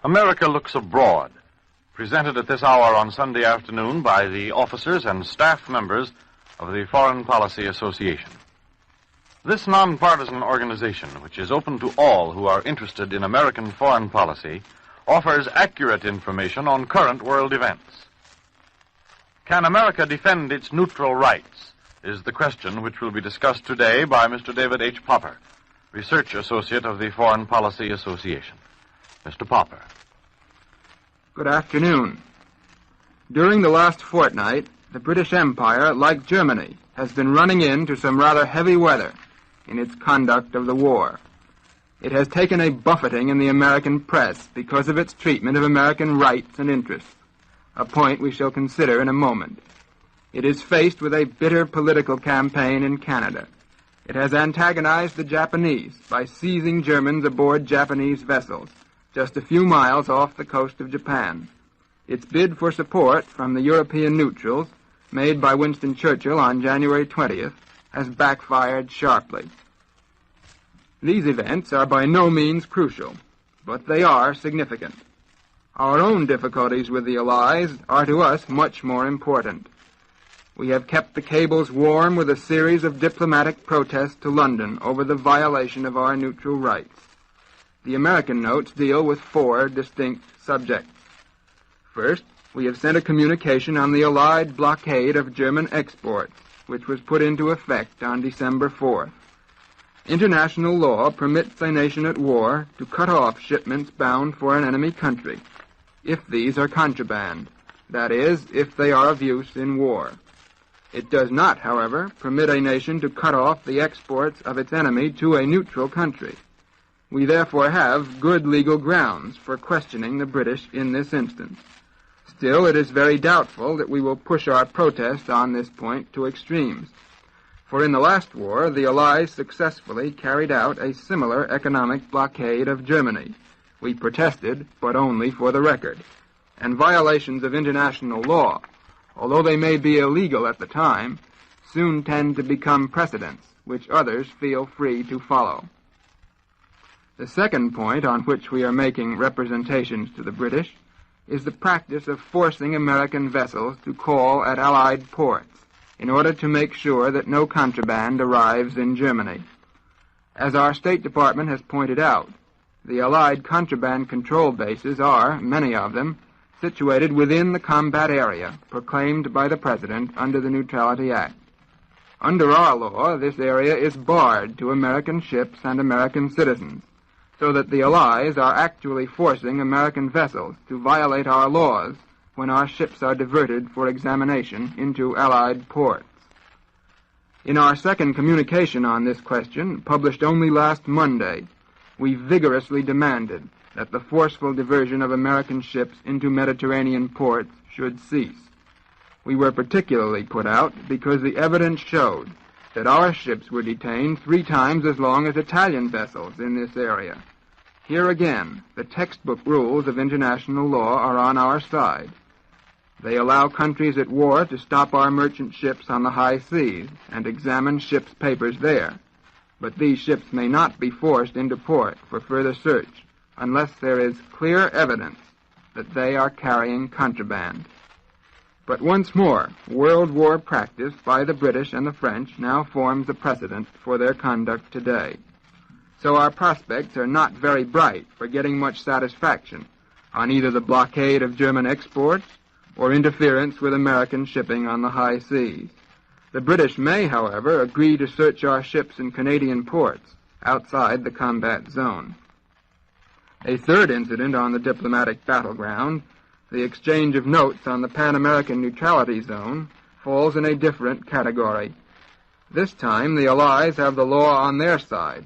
America Looks Abroad, presented at this hour on Sunday afternoon by the officers and staff members of the Foreign Policy Association. This nonpartisan organization, which is open to all who are interested in American foreign policy, offers accurate information on current world events. Can America defend its neutral rights? Is the question which will be discussed today by Mr. David H. Popper, Research Associate of the Foreign Policy Association. Mr. Popper. Good afternoon. During the last fortnight, the British Empire, like Germany, has been running into some rather heavy weather in its conduct of the war. It has taken a buffeting in the American press because of its treatment of American rights and interests, a point we shall consider in a moment. It is faced with a bitter political campaign in Canada. It has antagonized the Japanese by seizing Germans aboard Japanese vessels, just a few miles off the coast of Japan. Its bid for support from the European neutrals, made by Winston Churchill on January 20th, has backfired sharply. These events are by no means crucial, but they are significant. Our own difficulties with the Allies are to us much more important. We have kept the cables warm with a series of diplomatic protests to London over the violation of our neutral rights. The American notes deal with 4 distinct subjects. First, we have sent a communication on the Allied blockade of German exports, which was put into effect on December 4th. International law permits a nation at war to cut off shipments bound for an enemy country, if these are contraband, that is, if they are of use in war. It does not, however, permit a nation to cut off the exports of its enemy to a neutral country. We therefore have good legal grounds for questioning the British in this instance. Still, it is very doubtful that we will push our protest on this point to extremes. For in the last war, the Allies successfully carried out a similar economic blockade of Germany. We protested, but only for the record. And violations of international law, although they may be illegal at the time, soon tend to become precedents, which others feel free to follow. The second point on which we are making representations to the British is the practice of forcing American vessels to call at Allied ports in order to make sure that no contraband arrives in Germany. As our State Department has pointed out, the Allied contraband control bases are, many of them, situated within the combat area proclaimed by the President under the Neutrality Act. Under our law, this area is barred to American ships and American citizens, so that the Allies are actually forcing American vessels to violate our laws when our ships are diverted for examination into Allied ports. In our second communication on this question, published only last Monday, we vigorously demanded that the forceful diversion of American ships into Mediterranean ports should cease. We were particularly put out because the evidence showed that our ships were detained 3 times as long as Italian vessels in this area. Here again, the textbook rules of international law are on our side. They allow countries at war to stop our merchant ships on the high seas and examine ships' papers there. But these ships may not be forced into port for further search unless there is clear evidence that they are carrying contraband. But once more, World War practice by the British and the French now forms a precedent for their conduct today. So our prospects are not very bright for getting much satisfaction on either the blockade of German exports or interference with American shipping on the high seas. The British may, however, agree to search our ships in Canadian ports outside the combat zone. A third incident on the diplomatic battleground, the exchange of notes on the Pan-American neutrality zone, falls in a different category. This time, the Allies have the law on their side.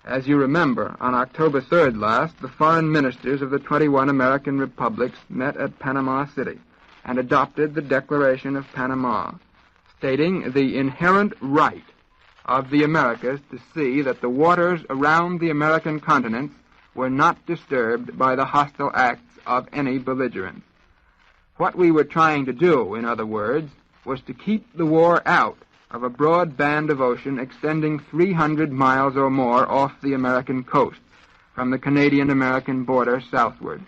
As you remember, on October 3rd last, the foreign ministers of the 21 American republics met at Panama City and adopted the Declaration of Panama, stating the inherent right of the Americas to see that the waters around the American continent were not disturbed by the hostile acts of any belligerent. What we were trying to do, in other words, was to keep the war out of a broad band of ocean extending 300 miles or more off the American coast, from the Canadian-American border southward,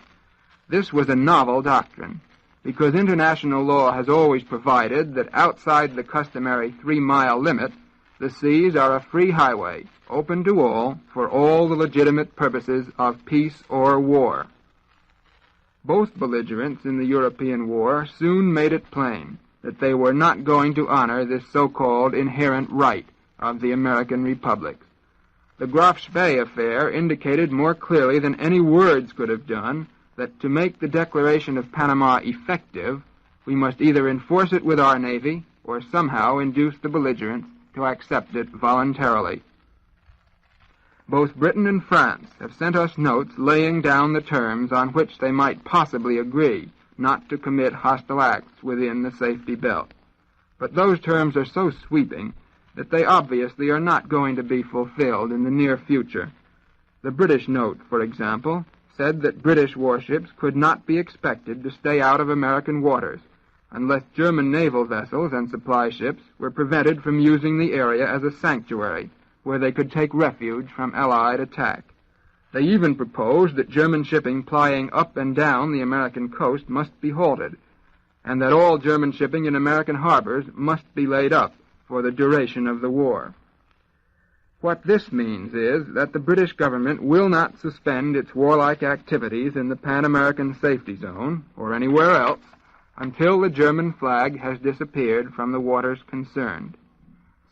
This was a novel doctrine, because international law has always provided that outside the customary 3-mile limit, the seas are a free highway, open to all, for all the legitimate purposes of peace or war. Both belligerents in the European war soon made it plain that they were not going to honor this so-called inherent right of the American republics. The Graf Spee affair indicated more clearly than any words could have done that to make the Declaration of Panama effective, we must either enforce it with our Navy or somehow induce the belligerents to accept it voluntarily. Both Britain and France have sent us notes laying down the terms on which they might possibly agree not to commit hostile acts within the safety belt. But those terms are so sweeping that they obviously are not going to be fulfilled in the near future. The British note, for example, said that British warships could not be expected to stay out of American waters unless German naval vessels and supply ships were prevented from using the area as a sanctuary where they could take refuge from Allied attack. They even proposed that German shipping plying up and down the American coast must be halted, and that all German shipping in American harbors must be laid up for the duration of the war. What this means is that the British government will not suspend its warlike activities in the Pan-American Safety Zone, or anywhere else, until the German flag has disappeared from the waters concerned.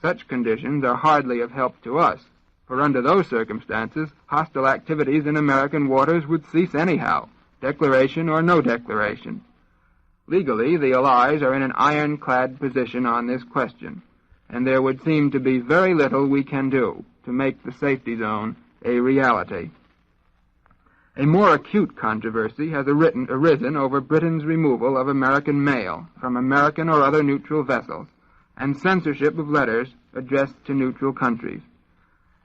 Such conditions are hardly of help to us, for under those circumstances, hostile activities in American waters would cease anyhow, declaration or no declaration. Legally, the Allies are in an ironclad position on this question, and there would seem to be very little we can do to make the safety zone a reality. A more acute controversy has arisen over Britain's removal of American mail from American or other neutral vessels and censorship of letters addressed to neutral countries.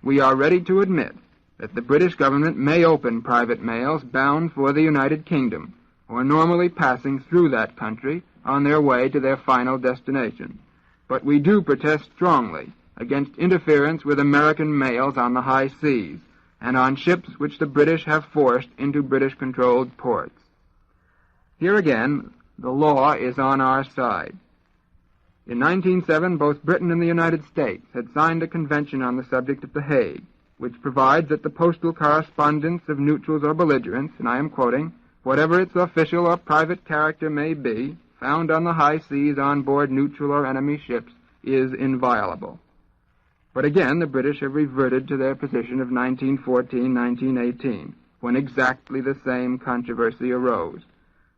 We are ready to admit that the British government may open private mails bound for the United Kingdom or normally passing through that country on their way to their final destination. But we do protest strongly against interference with American mails on the high seas and on ships which the British have forced into British-controlled ports. Here again, the law is on our side. In 1907, both Britain and the United States had signed a convention on the subject at The Hague, which provides that the postal correspondence of neutrals or belligerents, and I am quoting, whatever its official or private character may be, found on the high seas on board neutral or enemy ships, is inviolable. But again, the British have reverted to their position of 1914-1918, when exactly the same controversy arose.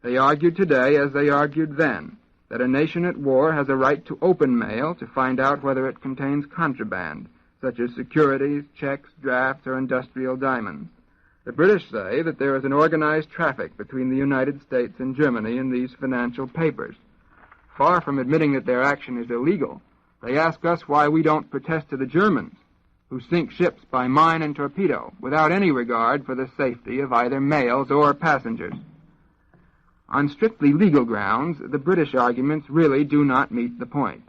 They argue today, as they argued then, that a nation at war has a right to open mail to find out whether it contains contraband, such as securities, checks, drafts, or industrial diamonds. The British say that there is an organized traffic between the United States and Germany in these financial papers. Far from admitting that their action is illegal, they ask us why we don't protest to the Germans, who sink ships by mine and torpedo without any regard for the safety of either mails or passengers. On strictly legal grounds, the British arguments really do not meet the point.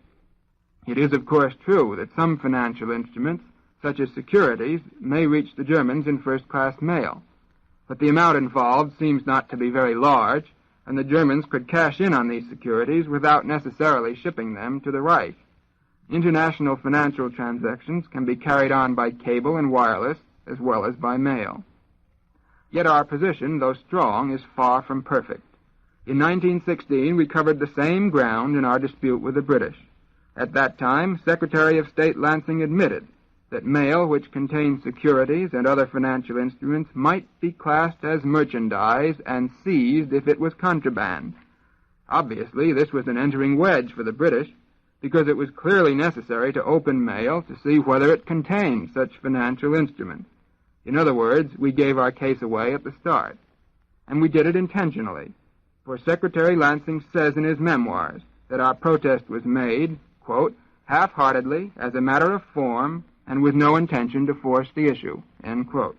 It is, of course, true that some financial instruments, such as securities, may reach the Germans in first-class mail, but the amount involved seems not to be very large, and the Germans could cash in on these securities without necessarily shipping them to the Reich. International financial transactions can be carried on by cable and wireless as well as by mail. Yet our position, though strong, is far from perfect. In 1916, we covered the same ground in our dispute with the British. At that time, Secretary of State Lansing admitted that mail which contained securities and other financial instruments might be classed as merchandise and seized if it was contraband. Obviously, this was an entering wedge for the British, because it was clearly necessary to open mail to see whether it contained such financial instruments. In other words, we gave our case away at the start. And we did it intentionally, for Secretary Lansing says in his memoirs that our protest was made, quote, half-heartedly, as a matter of form, and with no intention to force the issue, end quote.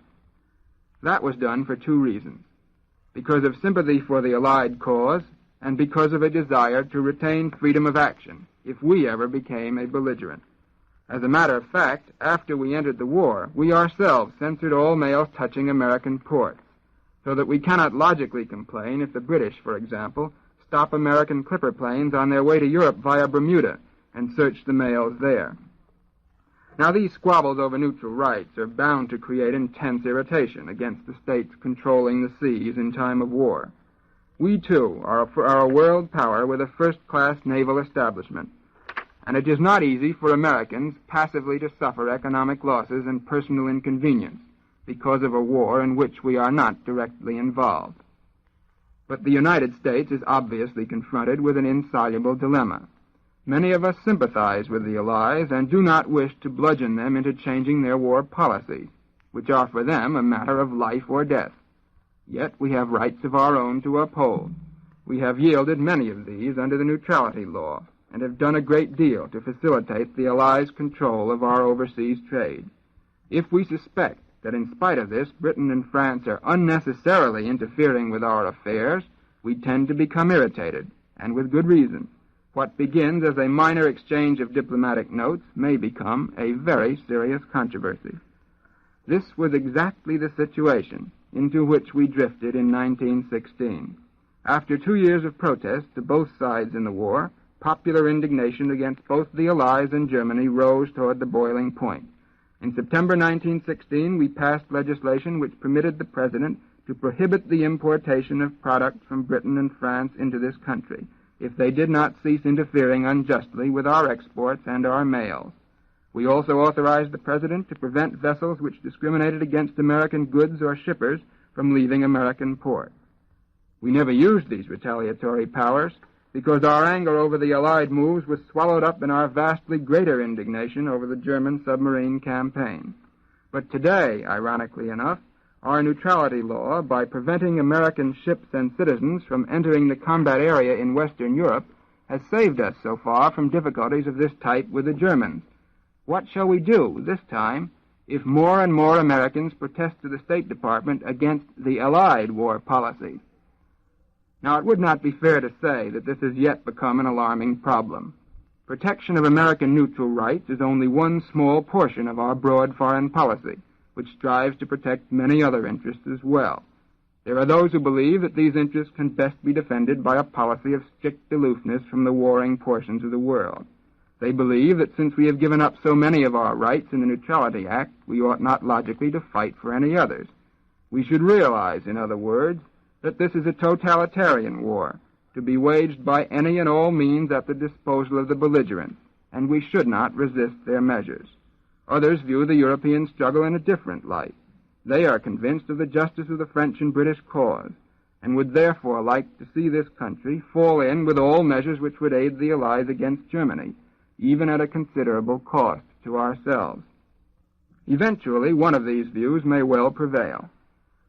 That was done for two reasons: because of sympathy for the Allied cause, and because of a desire to retain freedom of action if we ever became a belligerent. As a matter of fact, after we entered the war, we ourselves censored all mail touching American ports. so that we cannot logically complain if the British, for example, stop American clipper planes on their way to Europe via Bermuda and search the mails there. Now, these squabbles over neutral rights are bound to create intense irritation against the states controlling the seas in time of war. We, too, are a world power with a first-class naval establishment, and it is not easy for Americans passively to suffer economic losses and personal inconvenience because of a war in which we are not directly involved. But the United States is obviously confronted with an insoluble dilemma. Many of us sympathize with the Allies and do not wish to bludgeon them into changing their war policies, which are for them a matter of life or death. Yet we have rights of our own to uphold. We have yielded many of these under the neutrality law and have done a great deal to facilitate the Allies' control of our overseas trade. If we suspect that in spite of this, Britain and France are unnecessarily interfering with our affairs, we tend to become irritated, and with good reason. What begins as a minor exchange of diplomatic notes may become a very serious controversy. This was exactly the situation into which we drifted in 1916. After 2 years of protest to both sides in the war, popular indignation against both the Allies and Germany rose toward the boiling point. In September 1916, we passed legislation which permitted the President to prohibit the importation of products from Britain and France into this country if they did not cease interfering unjustly with our exports and our mails. We also authorized the President to prevent vessels which discriminated against American goods or shippers from leaving American ports. We never used these retaliatory powers because our anger over the Allied moves was swallowed up in our vastly greater indignation over the German submarine campaign. But today, ironically enough, our neutrality law, by preventing American ships and citizens from entering the combat area in Western Europe, has saved us so far from difficulties of this type with the Germans. What shall we do this time if more and more Americans protest to the State Department against the Allied war policy? Now, it would not be fair to say that this has yet become an alarming problem. Protection of American neutral rights is only one small portion of our broad foreign policy, which strives to protect many other interests as well. There are those who believe that these interests can best be defended by a policy of strict aloofness from the warring portions of the world. They believe that since we have given up so many of our rights in the Neutrality Act, we ought not logically to fight for any others. We should realize, in other words, that this is a totalitarian war, to be waged by any and all means at the disposal of the belligerents, and we should not resist their measures. Others view the European struggle in a different light. They are convinced of the justice of the French and British cause, and would therefore like to see this country fall in with all measures which would aid the Allies against Germany, even at a considerable cost to ourselves. Eventually, one of these views may well prevail.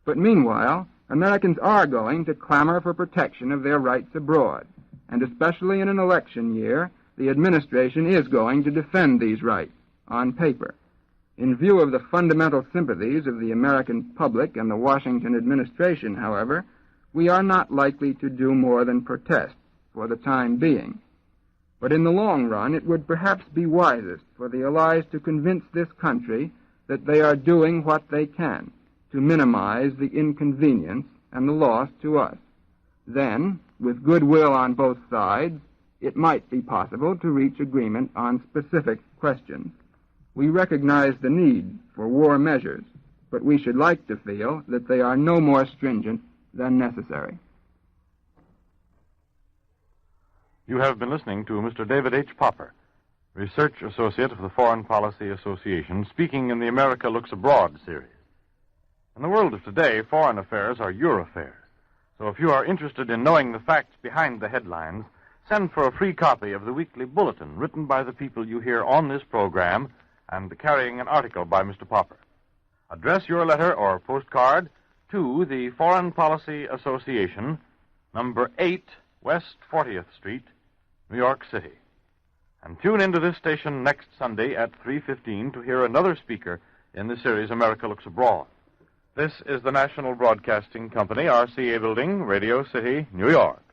But meanwhile, Americans are going to clamor for protection of their rights abroad, and especially in an election year, the administration is going to defend these rights on paper. In view of the fundamental sympathies of the American public and the Washington administration, however, we are not likely to do more than protest for the time being. But in the long run, it would perhaps be wisest for the Allies to convince this country that they are doing what they can to minimize the inconvenience and the loss to us. Then, with goodwill on both sides, it might be possible to reach agreement on specific questions. We recognize the need for war measures, but we should like to feel that they are no more stringent than necessary. You have been listening to Mr. David H. Popper, Research Associate of the Foreign Policy Association, speaking in the America Looks Abroad series. In the world of today, foreign affairs are your affairs. So if you are interested in knowing the facts behind the headlines, send for a free copy of the weekly bulletin written by the people you hear on this program and carrying an article by Mr. Popper. Address your letter or postcard to the Foreign Policy Association, number 8 West 40th Street, New York City. And tune into this station next Sunday at 3:15 to hear another speaker in the series America Looks Abroad. This is the National Broadcasting Company, RCA Building, Radio City, New York.